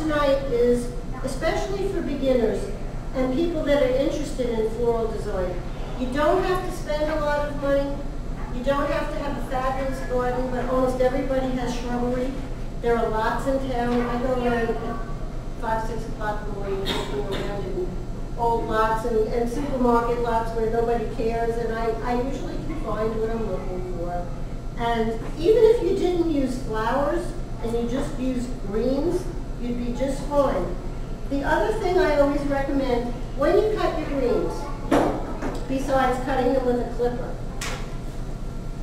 tonight is especially for beginners and people that are interested in floral design. You don't have to spend a lot of money. You don't have to have a fabulous garden, but almost everybody has shrubbery. There are lots in town. I go around at 5, 6 o'clock in the morning looking around in old lots and supermarket lots where nobody cares, and I usually can find what I'm looking for. And even if you didn't use flowers and you just used greens, you'd be just fine. The other thing I always recommend, when you cut your greens, besides cutting them with a clipper,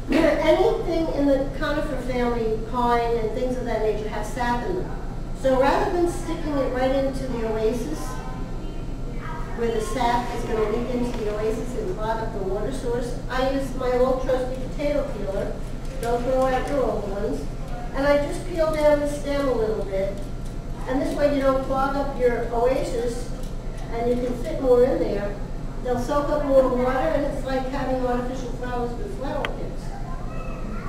anything in the conifer family, pine and things of that nature, have sap in them. So rather than sticking it right into the oasis, where the sap is going to leak into the oasis and clog up the water source, I use my old trusty potato peeler. Don't throw out your old ones. And I just peel down the stem a little bit. And this way you don't clog up your oasis, and you can fit more in there. They'll soak up more water, and it's like having artificial flowers with flower pits.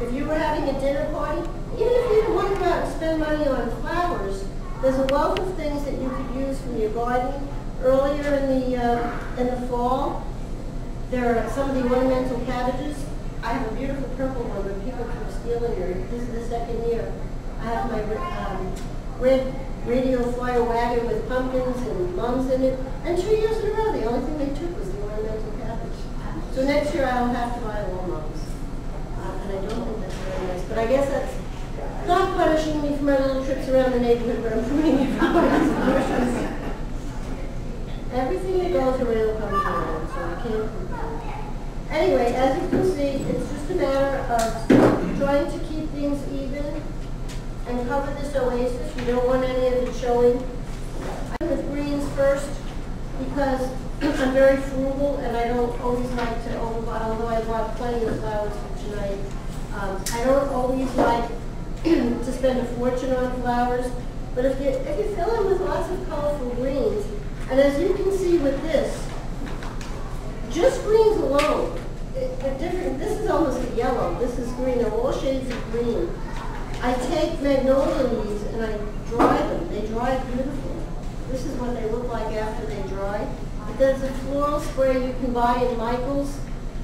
If you were having a dinner party, even if you didn't want to go out and spend money on flowers, there's a wealth of things that you could use from your garden. Earlier in the fall, there are some of the ornamental cabbages. I have a beautiful purple one, but people keep stealing it. This is the second year. I have my red radio flyer wagon with pumpkins and mums in it. And 2 years in a row, the only thing they took was the ornamental cabbage. So next year I'll have to buy all mums. And I don't think that's very nice. But I guess that's not punishing me for my little trips around the neighborhood where I'm pruning your flowers. Everything that goes around comes around, so I can't complain. Anyway, as you can see, it's just a matter of trying to keep things even and cover this oasis. You don't want any of it showing. I do with greens first because I'm very frugal and I don't always like to overbuy, although I bought plenty of flowers for tonight. I don't always like to spend a fortune on flowers, but if you fill in with lots of colorful greens, and as you can see with this, just greens alone, this is almost a yellow, this is green, they're all shades of green. I take magnolia leaves and I dry them. They dry beautifully. This is what they look like after they dry. There's a floral spray you can buy in Michael's,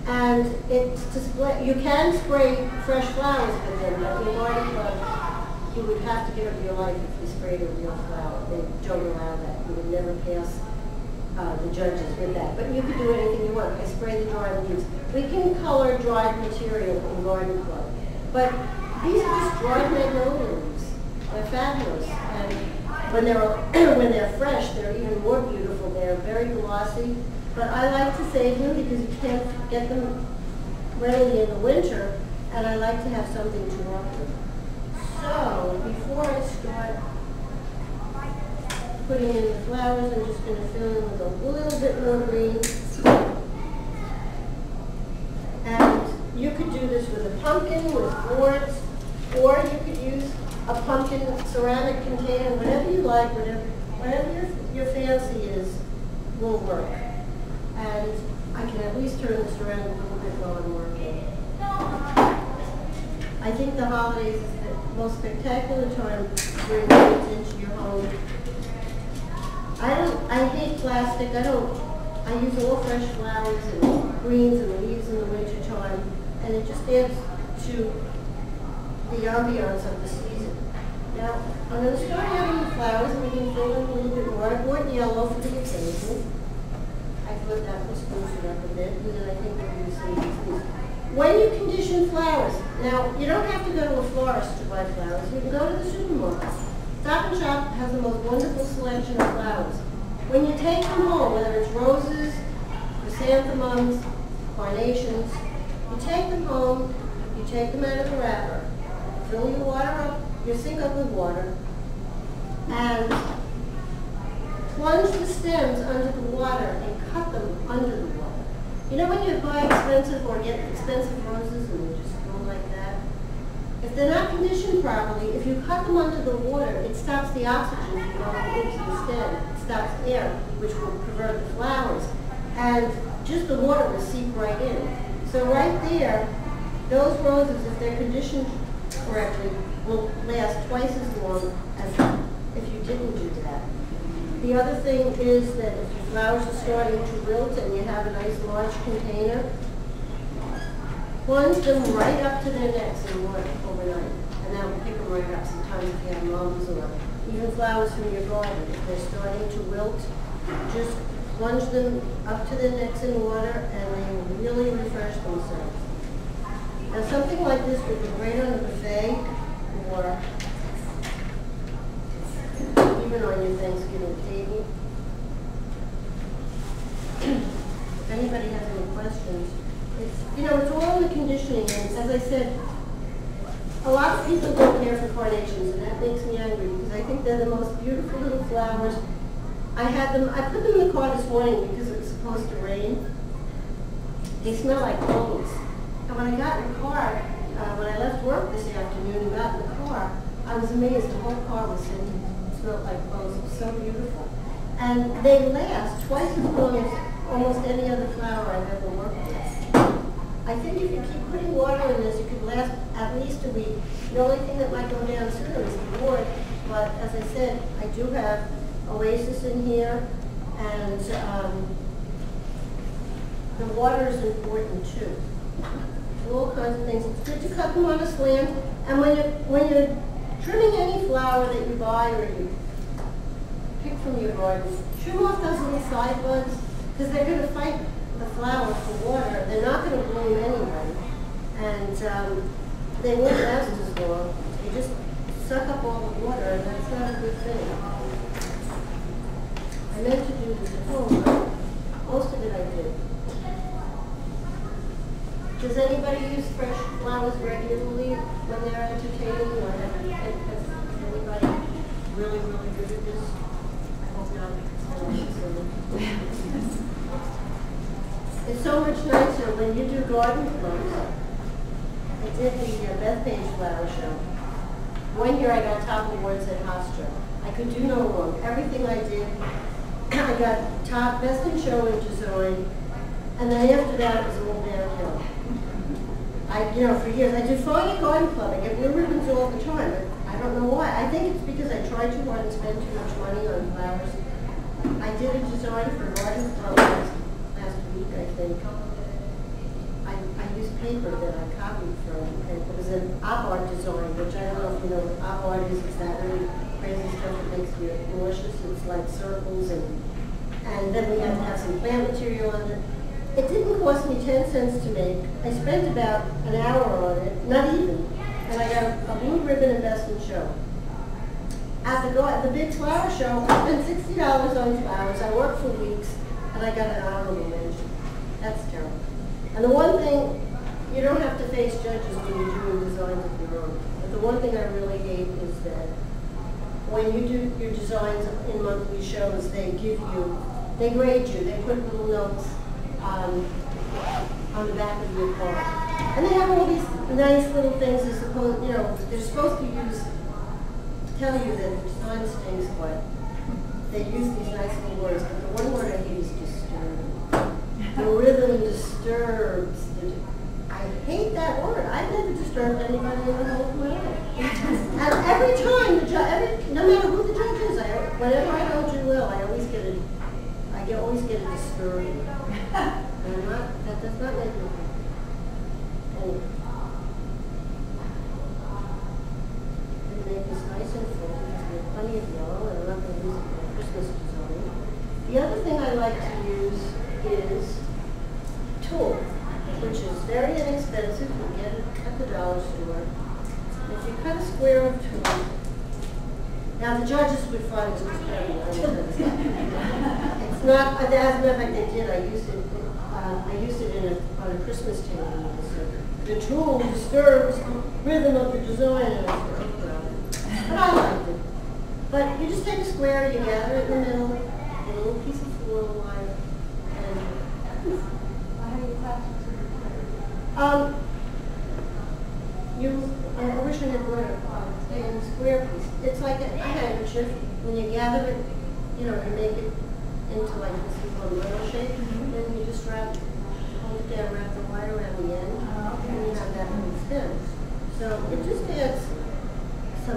and it's to spray. You can spray fresh flowers with them, but in the garden club, you would have to give up your life if you sprayed a real flower. They don't allow that. You would never pass the judges with that. But you can do anything you want. I spray the dried leaves. We can color dried material in garden club, but these are just dried magnolia leaves. They're fabulous, and when they're fresh, they're even more beautiful. They're very glossy, but I like to save them because you can't get them readily in the winter, and I like to have something to work with. So before I start putting in the flowers, I'm just going to fill in with a little bit more green. And you could do this with a pumpkin, with gourds, or you could use a pumpkin ceramic container, whatever you like, whatever your fancy is, will work. And I can at least turn this around a little bit while I'm working. I think the holidays is the most spectacular time to bring kids into your home. I hate plastic. I use all fresh flowers and greens and leaves in the winter time, and it just adds to the ambiance of the season. Now, I'm going to start adding the flowers, and we can fill in a little bit more. I bought yellow for the occasion. I thought that would spruce it up a bit, and then I think we'll use some of these. When you condition flowers, now you don't have to go to a florist to buy flowers. You can go to the supermarket. Stop and Shop has the most wonderful selection of flowers. When you take them home, whether it's roses, chrysanthemums, carnations, you take them home, you take them out of the wrapper, fill your water up, your sink up with water, and plunge the stems under the water and cut them under the water. You know when you buy expensive or get expensive roses and they just go like that? If they're not conditioned properly, if you cut them under the water, it stops the oxygen from going into the stem. It stops air, which will pervert the flowers. And just the water will seep right in. So right there, those roses, if they're conditioned correctly, will last twice as long as if you didn't do that. The other thing is that if your flowers are starting to wilt and you have a nice large container, plunge them right up to their necks in water overnight. And that will pick them right up. Sometimes if you have mums or even flowers from your garden, if they're starting to wilt, just plunge them up to their necks in water and they will really refresh themselves. Now something like this would be great on the buffet or even on your Thanksgiving table. If anybody has any questions, it's all in the conditioning. And as I said, a lot of people don't care for carnations, and that makes me angry because I think they're the most beautiful little flowers. I put them in the car this morning because it was supposed to rain. They smell like cloves. And when I got in the car, when I left work this afternoon and got in the car, I was amazed. The whole car was scented. It smelled like cloves. It was so beautiful. And they last twice as long as almost any other flower I've ever worked with. I think if you keep putting water in this, it could last at least a week. The only thing that might go down sooner is the board. But as I said, I do have oasis in here, and the water is important too. All kinds of things. It's good to cut them on a slant, and when you're trimming any flower that you buy or you pick from your garden, trim off those little side buds because they're going to fight the flower for water. They're not going to bloom anyway, and they won't last as long. They just suck up all the water, and that's not a good thing. I meant to do this at home, but most of it I did. Does anybody use fresh flowers regularly when they're entertaining, or has anybody really, really good at this? I hope not. It's so much nicer when you do garden clubs. I did the Bethpage Flower Show. One year I got top awards at Hofstra. I could do no wrong. Everything I did, I got top, best in show and design, and then after that it was all downhill. For years, I did fine at Garden Club. I get blue ribbons all the time, but I don't know why. I think it's because I tried too hard and spent too much money on flowers. I did a design for Garden Club last week, I think. I used paper that I copied from, and it was an op art design, which I don't know if you know what op art is. It's that really crazy stuff that makes you nauseous. It's like circles, and then we had to have some plant material on it. It didn't cost me 10 cents to make. I spent about an hour on it, not even, and I got a blue ribbon and best in show. At the big flower show, I spent $60 on flowers. I worked for weeks, and I got an honorable mention. That's terrible. And the one thing, you don't have to face judges when you're doing designs of your own. But the one thing I really hate is that when you do your designs in monthly shows, they grade you. They put little notes on the back of your card. And they have all these nice little things they're supposed to use to tell you that the design stinks, but they use these nice little words. But the one word I hate is disturb. The rhythm disturbs. I hate that word. I've never disturbed anybody in the whole world. And every time, no matter who the judge is, whenever I don't do well, I always get a disturbing. That does not make me happy. Anyway. Make this nice and full because we have plenty of yellow, and I'm not going to use it for Christmas design. The other thing I like to use is tulle, which is very inexpensive. You get it at the dollar store. If you cut a square of tulle, now the judges would find this was terrible. It's not, as a matter of fact, they did. I used it on a Christmas table. The tulle disturbs the rhythm of the design, and I said, oh, God. But I liked it. But you just take a square, you gather it in the middle, get a little piece of floral wire, and I wish I had brought a square piece. It's like a handkerchief. When you gather it, you make it into like this little shape, and then you just hold it down, wrap the wire around the end, and you have that little stem. So it just adds